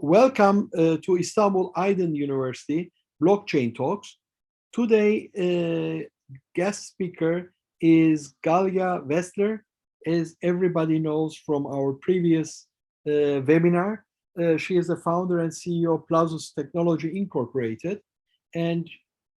Welcome to Istanbul Aydın University Blockchain Talks. Today, guest speaker is Galya Westler. As everybody knows from our previous webinar, she is the founder and CEO of Plazus Technology Incorporated. And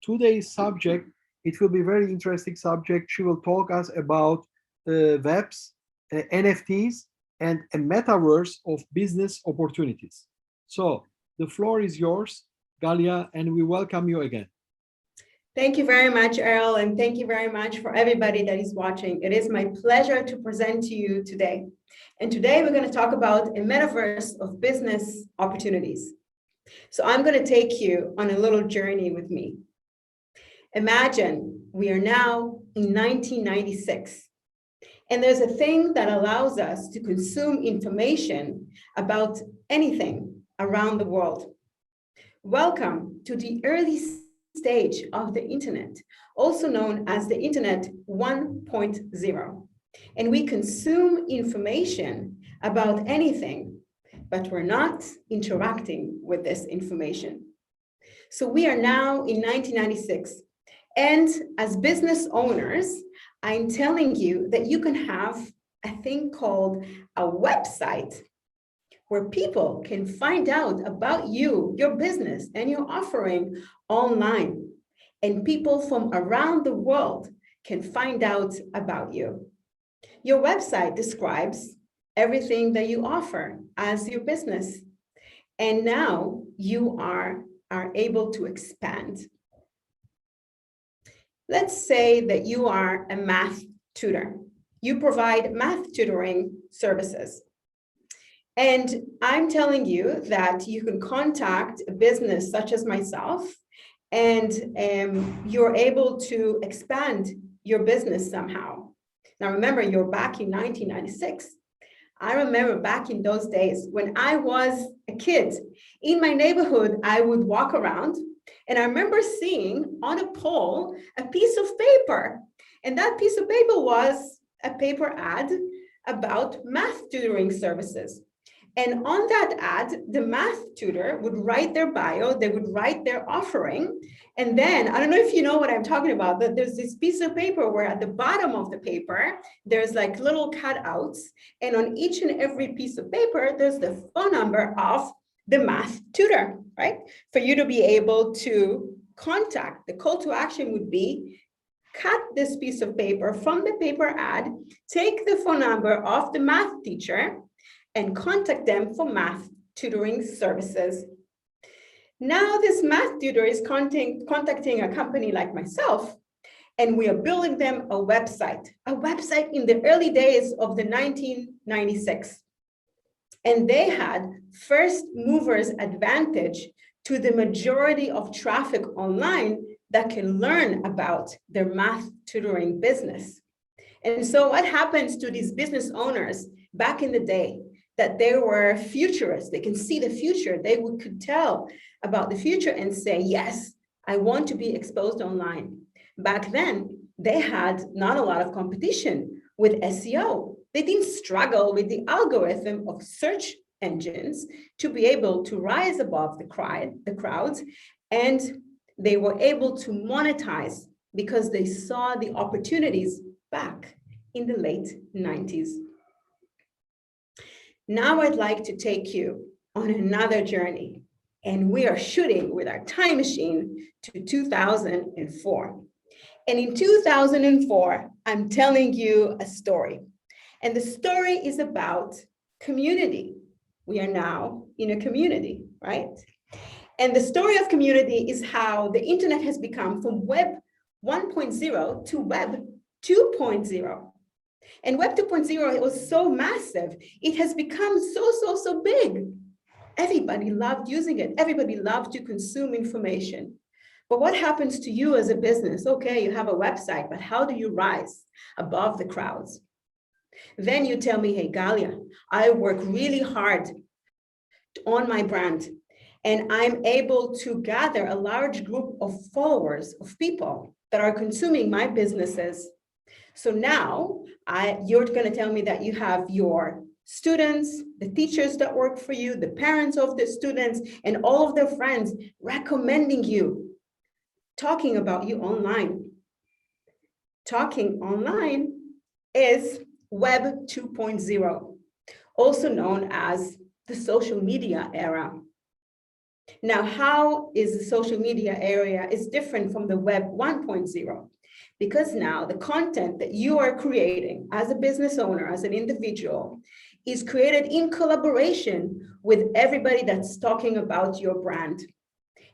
today's subject, it will be a very interesting subject. She will talk us about webs, NFTs, and a metaverse of business opportunities. So the floor is yours, Galya, and we welcome you again. Thank you very much, Erol, and thank you very much for everybody that is watching. It is my pleasure to present to you today. And today we're going to talk about a metaverse of business opportunities. So I'm going to take you on a little journey with me. Imagine we are now in 1996. And there's a thing that allows us to consume information about anything around the world. Welcome to the early stage of the internet, also known as the internet 1.0. And we consume information about anything, but we're not interacting with this information. So we are now in 1996. And as business owners, I'm telling you that you can have a thing called a website where people can find out about you, your business, and your offering online. And people from around the world can find out about you. Your website describes everything that you offer as your business. And now you are able to expand. Let's say that you are a math tutor. You provide math tutoring services. And I'm telling you that you can contact a business such as myself, and you're able to expand your business somehow. Now, remember, you're back in 1996. I remember back in those days when I was a kid. In my neighborhood, I would walk around, and I remember seeing on a pole a piece of paper. And that piece of paper was a paper ad about math tutoring services. And on that ad, the math tutor would write their bio, they would write their offering. And then, I don't know if you know what I'm talking about, but there's this piece of paper where at the bottom of the paper, there's like little cutouts. And on each and every piece of paper, there's the phone number of the math tutor, right? For you to be able to contact. The call to action would be, cut this piece of paper from the paper ad, take the phone number of the math teacher, and contact them for math tutoring services. Now this math tutor is contacting a company like myself, and we are building them a website in the early days of the 1996. And they had first movers advantage to the majority of traffic online that can learn about their math tutoring business. And so what happens to these business owners back in the day, that they were futurists, they can see the future, they could tell about the future and say, yes, I want to be exposed online. Back then, they had not a lot of competition with SEO. They didn't struggle with the algorithm of search engines to be able to rise above the crowds, and they were able to monetize because they saw the opportunities back in the late 90s. Now I'd like to take you on another journey, and we are shooting with our time machine to 2004. And in 2004, I'm telling you a story. And the story is about community. We are now in a community, right? And the story of community is how the internet has become from Web 1.0 to Web 2.0. And Web 2.0, it was so massive. It has become so big. Everybody loved using it. Everybody loved to consume information. But what happens to you as a business? Okay, you have a website, but how do you rise above the crowds? Then you tell me, hey, Galya, I work really hard on my brand, and I'm able to gather a large group of followers, of people that are consuming my businesses. So now you're going to tell me that you have your students, the teachers that work for you, the parents of the students, and all of their friends recommending you, talking about you online. Talking online is Web 2.0, also known as the social media era. Now, how is the social media area is different from the Web 1.0? Because now the content that you are creating as a business owner, as an individual, is created in collaboration with everybody that's talking about your brand.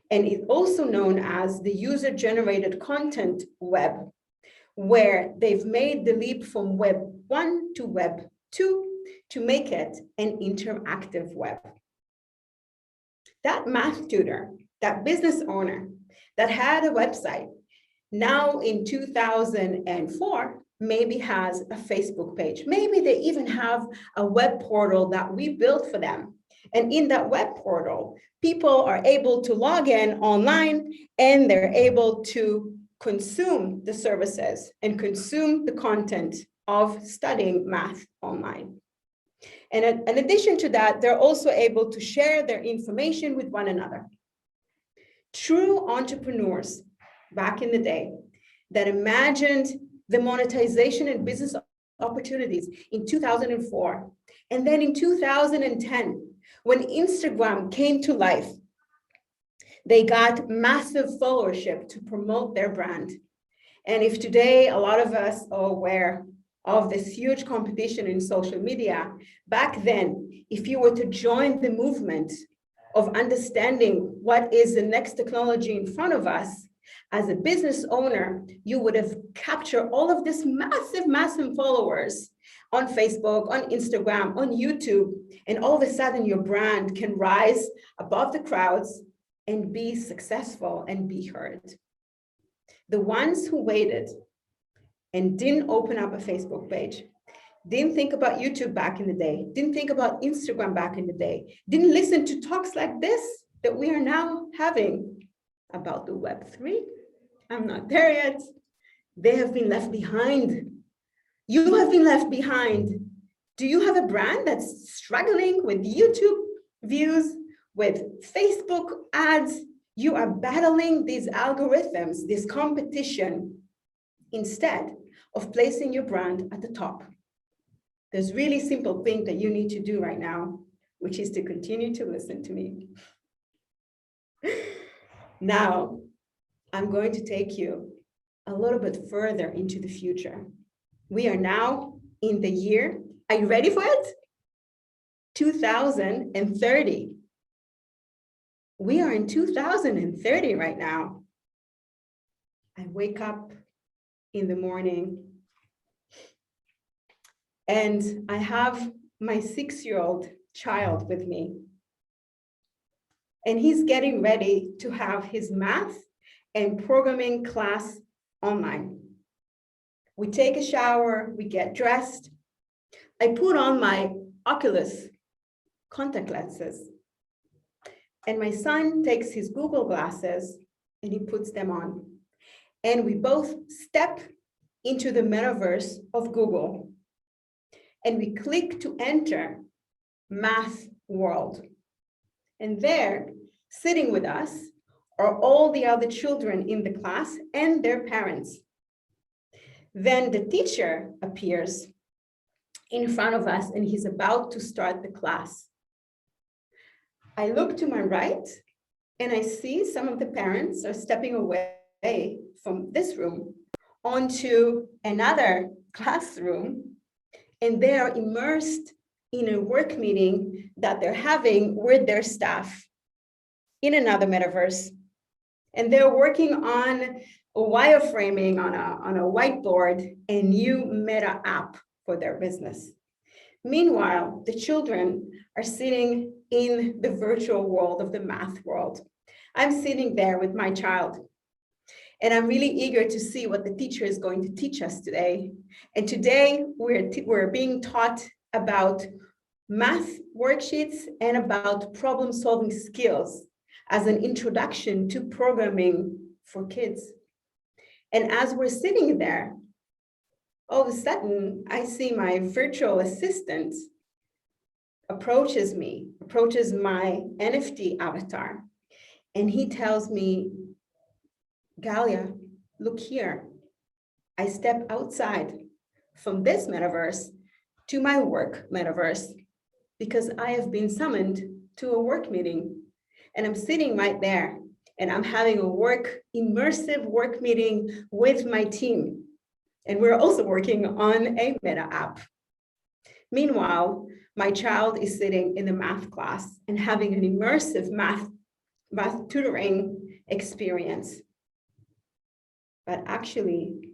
And it's also known as the user-generated content web, where they've made the leap from Web 1 to Web 2 to make it an interactive web. That math tutor, that business owner that had a website, now in 2004, maybe has a Facebook page. Maybe they even have a web portal that we built for them. And in that web portal, people are able to log in online and they're able to consume the services and consume the content of studying math online. And in addition to that, they're also able to share their information with one another. True entrepreneurs back in the day that imagined the monetization and business opportunities in 2004. And then in 2010, when Instagram came to life, they got massive followership to promote their brand. And if today a lot of us are aware of this huge competition in social media, back then, if you were to join the movement of understanding what is the next technology in front of us, as a business owner, you would have captured all of this massive followers on Facebook, on Instagram, on YouTube, and all of a sudden your brand can rise above the crowds and be successful and be heard. The ones who waited and didn't open up a Facebook page, didn't think about YouTube back in the day, didn't think about Instagram back in the day, didn't listen to talks like this that we are now having about the Web3. I'm not there yet. They have been left behind. You have been left behind. Do you have a brand that's struggling with YouTube views, with Facebook ads? You are battling these algorithms, this competition, instead of placing your brand at the top. There's really simple thing that you need to do right now, which is to continue to listen to me. Now, I'm going to take you a little bit further into the future. We are now in the year, are you ready for it? 2030. We are in 2030 right now. I wake up in the morning and I have my 6-year-old child with me. And he's getting ready to have his math and programming class online. We take a shower, we get dressed. I put on my Oculus contact lenses. And my son takes his Google glasses and he puts them on. And we both step into the metaverse of Google. And we click to enter math world. And there, sitting with us, are all the other children in the class and their parents. Then the teacher appears in front of us and he's about to start the class. I look to my right and I see some of the parents are stepping away from this room onto another classroom, and they are immersed in a work meeting that they're having with their staff in another metaverse. And they're working on a wireframing on a whiteboard, a new meta app for their business. Meanwhile, the children are sitting in the virtual world of the math world. I'm sitting there with my child, and I'm really eager to see what the teacher is going to teach us today. And today we're being taught about math worksheets and about problem-solving skills as an introduction to programming for kids. And as we're sitting there, all of a sudden, I see my virtual assistant approaches my NFT avatar, and he tells me, Galya, look here. I step outside from this metaverse to my work metaverse because I have been summoned to a work meeting, and I'm sitting right there, and I'm having a immersive work meeting with my team. And we're also working on a meta app. Meanwhile, my child is sitting in the math class and having an immersive math tutoring experience. But actually,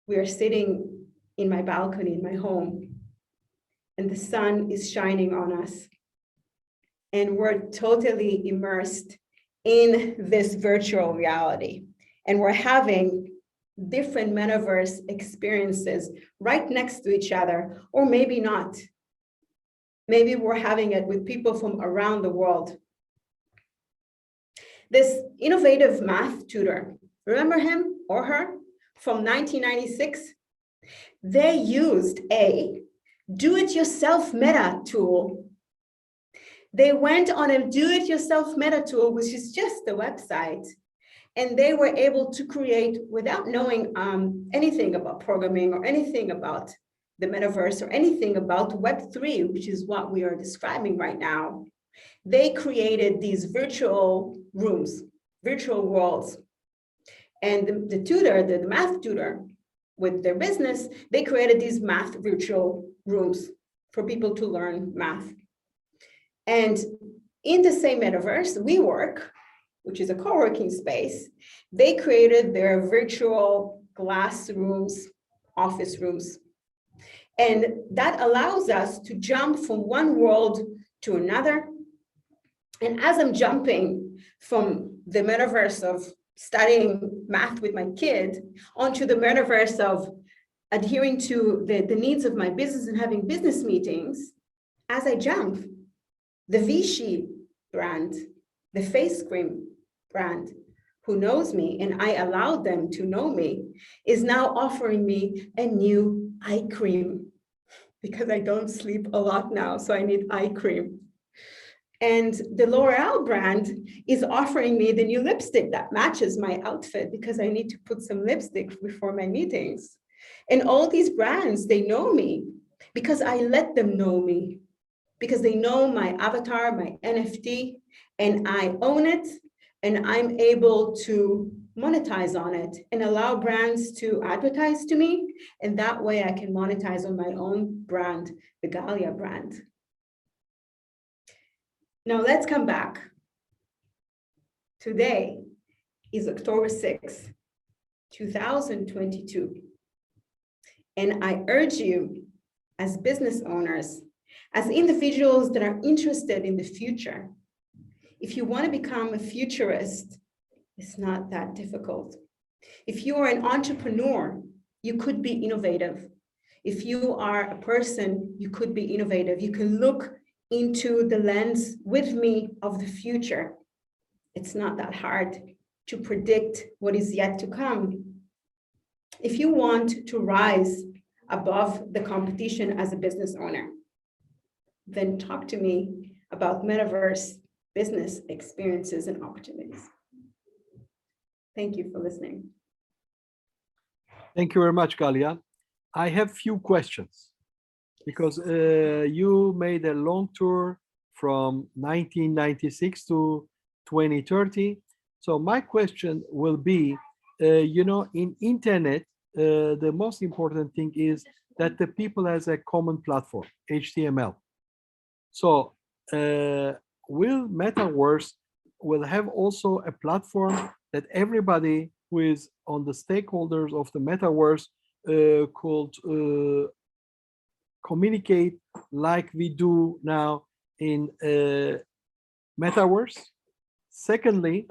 we are sitting in my balcony in my home, and the sun is shining on us. And we're totally immersed in this virtual reality. And we're having different metaverse experiences right next to each other, or maybe not. Maybe we're having it with people from around the world. This innovative math tutor, remember him or her from 1996? They used a do-it-yourself meta tool. They went on a do-it-yourself meta tool, which is just a website, and they were able to create, without knowing anything about programming or anything about the metaverse or anything about Web3, which is what we are describing right now. They created these virtual rooms, virtual worlds. And the tutor, the math tutor, with their business, they created these math virtual rooms for people to learn math. And in the same metaverse, WeWork, which is a co-working space, they created their virtual glass rooms, office rooms. And that allows us to jump from one world to another. And as I'm jumping from the metaverse of studying math with my kid onto the metaverse of adhering to the needs of my business and having business meetings, as I jump, the Vichy brand, the face cream brand, who knows me and I allowed them to know me, is now offering me a new eye cream because I don't sleep a lot now, so I need eye cream. And the L'Oreal brand is offering me the new lipstick that matches my outfit because I need to put some lipstick before my meetings. And all these brands, they know me because I let them know me, because they know my avatar, my NFT, and I own it, and I'm able to monetize on it and allow brands to advertise to me. And that way I can monetize on my own brand, the Galya brand. Now let's come back. Today is October 6th, 2022. And I urge you as business owners, as individuals that are interested in the future, if you want to become a futurist, it's not that difficult. If you are an entrepreneur, you could be innovative. If you are a person, you could be innovative. You can look into the lens with me of the future. It's not that hard to predict what is yet to come. If you want to rise above the competition as a business owner, then talk to me about metaverse business experiences and opportunities. Thank you for listening. Thank you very much, Galya. I have few questions because you made a long tour from 1996 to 2030. So my question will be, in internet, the most important thing is that the people has a common platform, HTML. So will Metaverse will have also a platform that everybody who is on the stakeholders of the Metaverse could communicate like we do now in Metaverse? Secondly,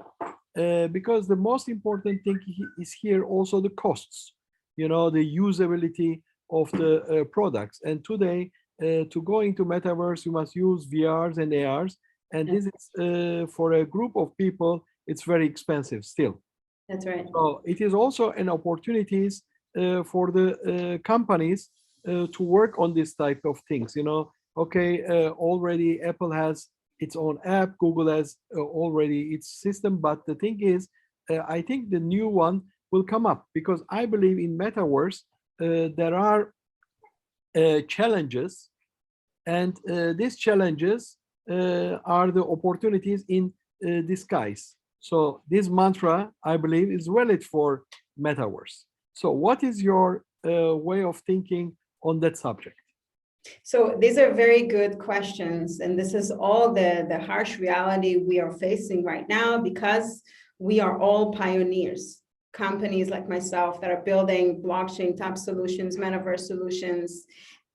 because the most important thing is here also the costs, the usability of the products. And today, to go into Metaverse, you must use VRs and ARs. And this is for a group of people, it's very expensive still. That's right. So it is also an opportunities for the companies to work on this type of things. Okay, already Apple has its own app, Google has already its system, but the thing is, I think the new one will come up because I believe in Metaverse, there are challenges, and these challenges are the opportunities in disguise. So this mantra, I believe, is valid for Metaverse. So what is your way of thinking on that subject? So these are very good questions. And this is all the harsh reality we are facing right now because we are all pioneers. Companies like myself that are building blockchain type solutions, metaverse solutions,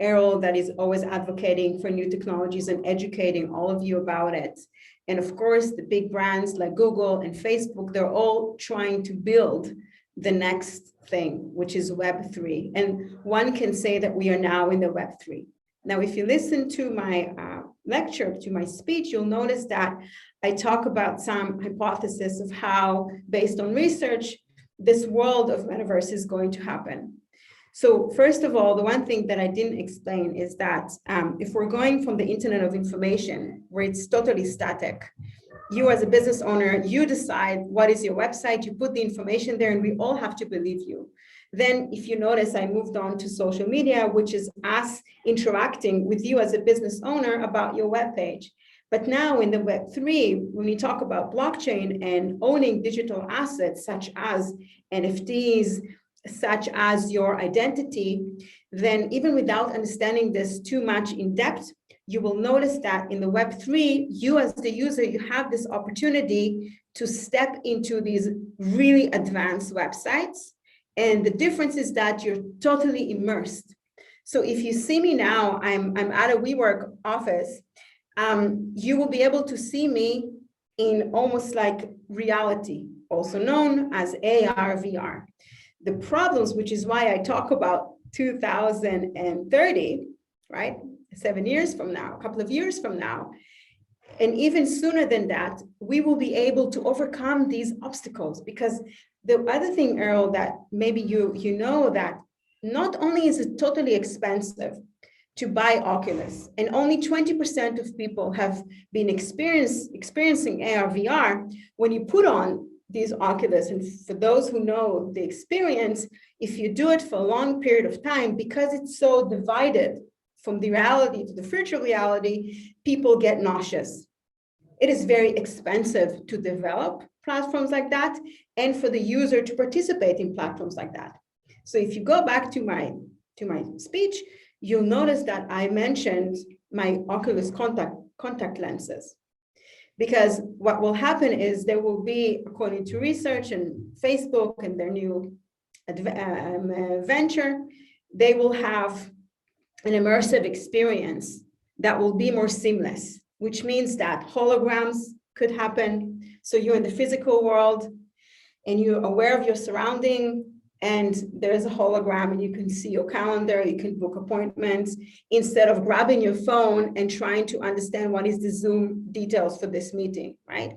Erol that is always advocating for new technologies and educating all of you about it. And of course, the big brands like Google and Facebook, they're all trying to build the next thing, which is Web3. And one can say that we are now in the Web3. Now, if you listen to my lecture, to my speech, you'll notice that I talk about some hypothesis of how, based on research, this world of metaverse is going to happen. So first of all, the one thing that I didn't explain is that if we're going from the Internet of Information, where it's totally static, you as a business owner, you decide what is your website, you put the information there, and we all have to believe you. Then if you notice, I moved on to social media, which is us interacting with you as a business owner about your webpage. But now in the Web3, when we talk about blockchain and owning digital assets such as NFTs, such as your identity, then even without understanding this too much in depth, you will notice that in the Web3, you as the user, you have this opportunity to step into these really advanced websites. And the difference is that you're totally immersed. So if you see me now, I'm at a WeWork office, you will be able to see me in almost like reality, also known as AR, VR. The problems, which is why I talk about 2030, right? 7 years from now, a couple of years from now, and even sooner than that, we will be able to overcome these obstacles. Because the other thing, Errol, that maybe you know that not only is it totally expensive to buy Oculus, and only 20% of people have been experiencing AR, VR, when you put on these Oculus, and for those who know the experience, if you do it for a long period of time, because it's so divided from the reality to the virtual reality, people get nauseous. It is very expensive to develop platforms like that and for the user to participate in platforms like that. So if you go back to my speech, you'll notice that I mentioned my Oculus contact lenses. Because what will happen is there will be, according to research and Facebook and their new venture, they will have an immersive experience that will be more seamless, which means that holograms could happen. So you're in the physical world and you're aware of your surrounding, and there's a hologram and you can see your calendar, you can book appointments instead of grabbing your phone and trying to understand what is the Zoom details for this meeting, right?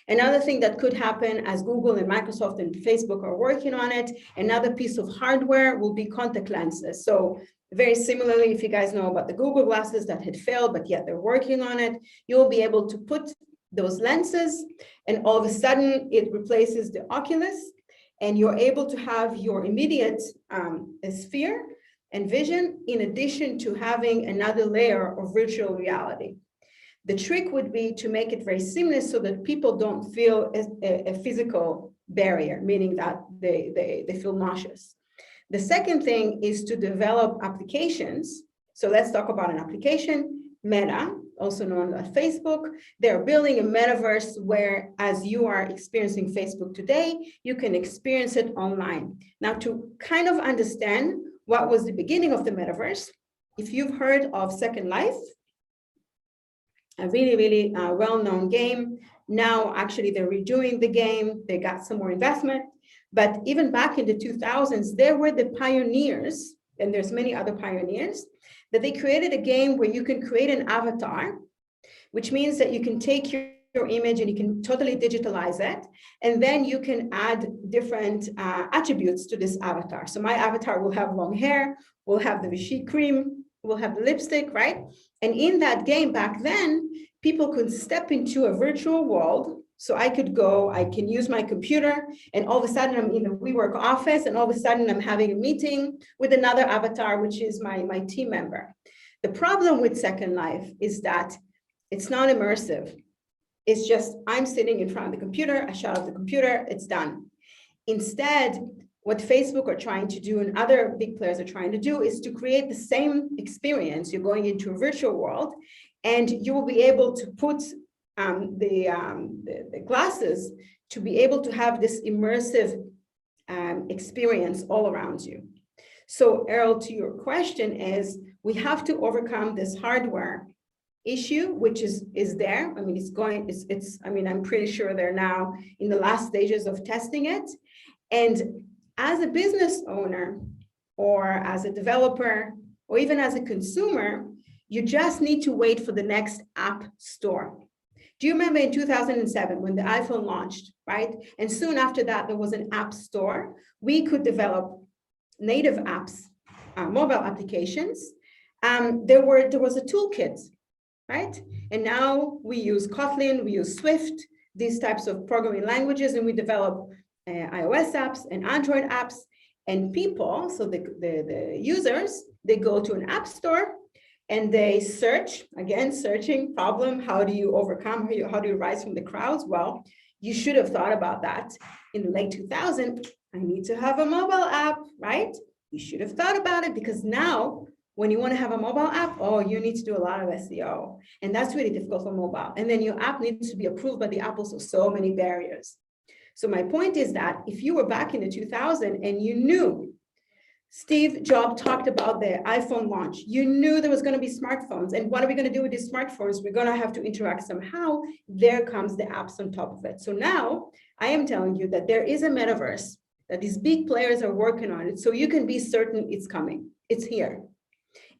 Another thing that could happen, as Google and Microsoft and Facebook are working on it, another piece of hardware will be contact lenses. So very similarly, if you guys know about the Google glasses that had failed, but yet they're working on it, you'll be able to put those lenses and all of a sudden it replaces the Oculus, and you're able to have your immediate sphere and vision in addition to having another layer of virtual reality. The trick would be to make it very seamless so that people don't feel a physical barrier, meaning that they feel nauseous. The second thing is to develop applications. So let's talk about an application, Meta, also known as Facebook. They're building a metaverse where, as you are experiencing Facebook today, you can experience it online. Now, to kind of understand what was the beginning of the metaverse, if you've heard of Second Life, a really well-known game. Now, actually, they're redoing the game. They got some more investment. But even back in the 2000s, there were the pioneers, and there's many other pioneers, that they created a game where you can create an avatar, which means that you can take your image and you can totally digitalize it. And then you can add different attributes to this avatar. So my avatar will have long hair, will have the Vichy cream, we'll have lipstick, right? And in that game back then, people could step into a virtual world. So I could go, I can use my computer, and all of a sudden I'm in the WeWork office, and all of a sudden I'm having a meeting with another avatar, which is my team member. The problem with Second Life is that it's not immersive. It's just, I'm sitting in front of the computer, I shut off the computer, it's done. Instead, what Facebook are trying to do and other big players are trying to do is to create the same experience. You're going into a virtual world, and you will be able to put the glasses to be able to have this immersive experience all around you. So Errol, to your question is, we have to overcome this hardware issue, which is there. I mean, I'm pretty sure they're now in the last stages of testing it. And as a business owner, or as a developer, or even as a consumer, you just need to wait for the next app store. Do you remember in 2007 when the iPhone launched, right? And soon after that, there was an app store. We could develop native apps, mobile applications. There was a toolkit, right? And now we use Kotlin, we use Swift, these types of programming languages, and we develop iOS apps and Android apps. And people, so the users, they go to an app store and they search, again, searching problem, how do you overcome, how do you rise from the crowds? Well, you should have thought about that in the late 2000s. I need to have a mobile app, right? You should have thought about it, because now when you want to have a mobile app, oh, you need to do a lot of SEO. And that's really difficult for mobile. And then your app needs to be approved by the Apple, so many barriers. So my point is that if you were back in the 2000s and you knew Steve Jobs talked about the iPhone launch, you knew there was going to be smartphones, and what are we going to do with these smartphones? We're going to have to interact somehow. There comes the apps on top of it. So now I am telling you that there is a metaverse, that these big players are working on it. So you can be certain it's coming, it's here.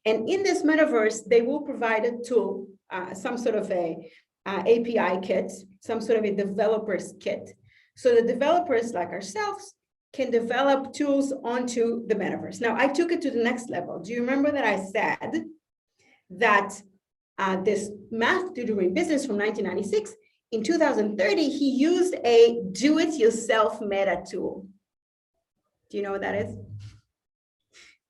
And in this metaverse, they will provide a tool, some sort of a API kit, some sort of a developer's kit. So the developers like ourselves can develop tools onto the metaverse. Now, I took it to the next level. Do you remember that I said that this math tutoring business from 1996, in 2030, he used a do-it-yourself meta tool. Do you know what that is?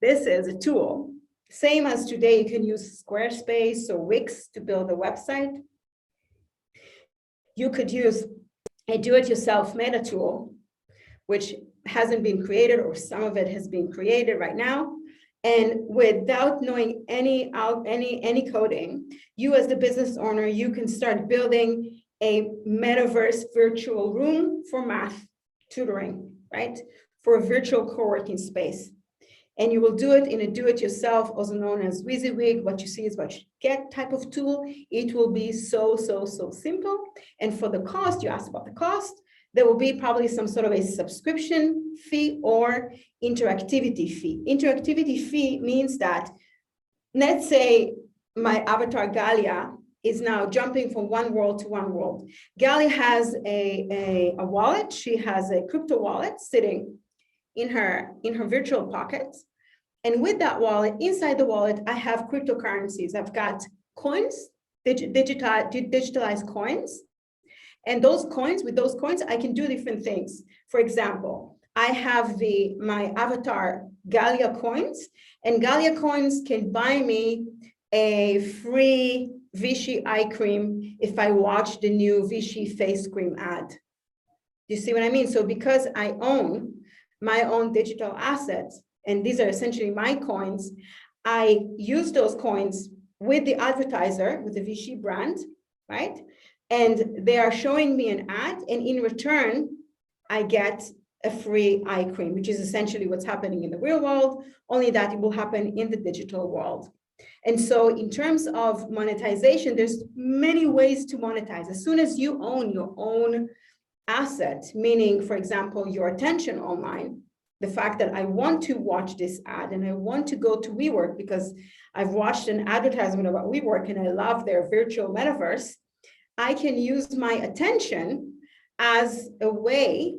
This is a tool. Same as today, you can use Squarespace or Wix to build a website. You could use a do-it-yourself meta tool, which hasn't been created, or some of it has been created right now. And without knowing any coding, you as the business owner, you can start building a metaverse virtual room for math tutoring, right? For a virtual co-working space. And you will do it in a do-it-yourself, also known as WYSIWYG. What you see is what you get type of tool. It will be so simple. And for the cost, you asked about the cost, there will be probably some sort of a subscription fee or interactivity fee. Interactivity fee means that, let's say my avatar Galya is now jumping from one world to one world. Galya has a wallet. She has a crypto wallet sitting in her virtual pocket. And with that wallet, inside the wallet, I have cryptocurrencies. I've got coins, digitalized coins. And those coins, with those coins, I can do different things. For example, I have my avatar Galya coins, and Galya coins can buy me a free Vichy eye cream if I watch the new Vichy face cream ad. Do you see what I mean? So because I own my own digital assets, and these are essentially my coins, I use those coins with the advertiser, with the Vichy brand, right? And they are showing me an ad, and in return, I get a free eye cream, which is essentially what's happening in the real world, only that it will happen in the digital world. And so in terms of monetization, there's many ways to monetize. As soon as you own your own asset, meaning, for example, your attention online, the fact that I want to watch this ad and I want to go to WeWork because I've watched an advertisement about WeWork and I love their virtual metaverse, I can use my attention as a way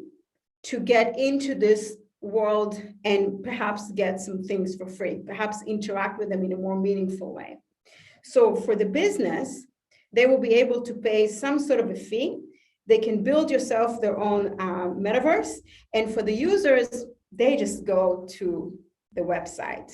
to get into this world and perhaps get some things for free, perhaps interact with them in a more meaningful way. So for the business, they will be able to pay some sort of a fee. They can build yourself their own metaverse. And for the users, they just go to the website,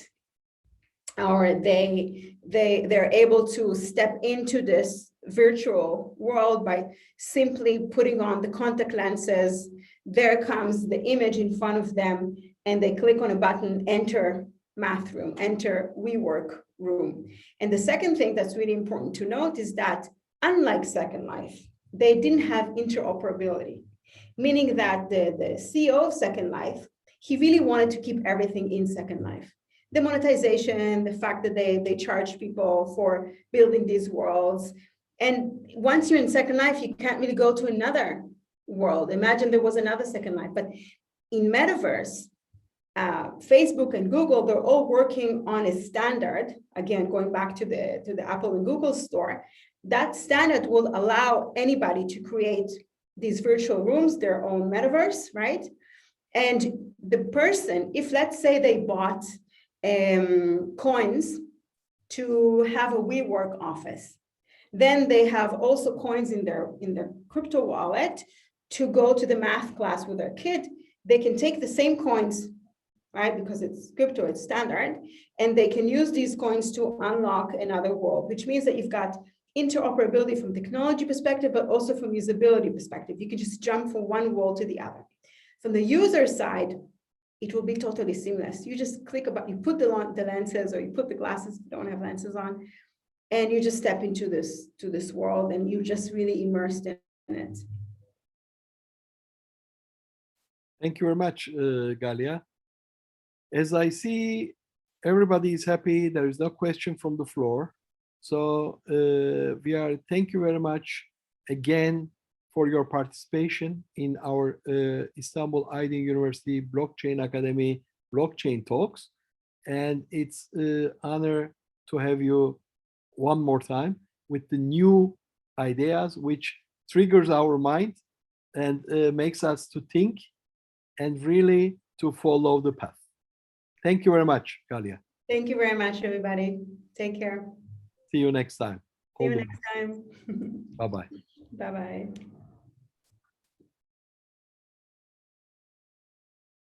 or they're able to step into this virtual world by simply putting on the contact lenses. There comes the image in front of them, and they click on a button, enter math room, enter WeWork room. And the second thing that's really important to note is that unlike Second Life, they didn't have interoperability, meaning that the CEO of Second Life, he really wanted to keep everything in Second Life. The monetization, the fact that they charge people for building these worlds. And once you're in Second Life, you can't really go to another world. Imagine there was another Second Life. But in Metaverse, Facebook and Google, they're all working on a standard. Again, going back to the Apple and Google store, that standard will allow anybody to create these virtual rooms, their own metaverse, right? And the person, if let's say they bought coins to have a WeWork office, then they have also coins in their crypto wallet to go to the math class with their kid. They can take the same coins, right? Because it's crypto, it's standard, and they can use these coins to unlock another world, which means that you've got interoperability from technology perspective, but also from usability perspective. You can just jump from one world to the other. From the user side, it will be totally seamless. You just click about, you put the lenses, or you put the glasses if you don't have lenses on, and you just step into this world, and you're just really immersed in it. Thank you very much, Galya. As I see, everybody is happy. There is no question from the floor. So thank you very much again for your participation in our Istanbul Aydın University Blockchain Academy Blockchain Talks. And it's an honor to have you one more time with the new ideas, which triggers our mind and makes us to think and really to follow the path. Thank you very much, Galya. Thank you very much, everybody. Take care. See you next time. See you next time. Bye-bye. Bye-bye.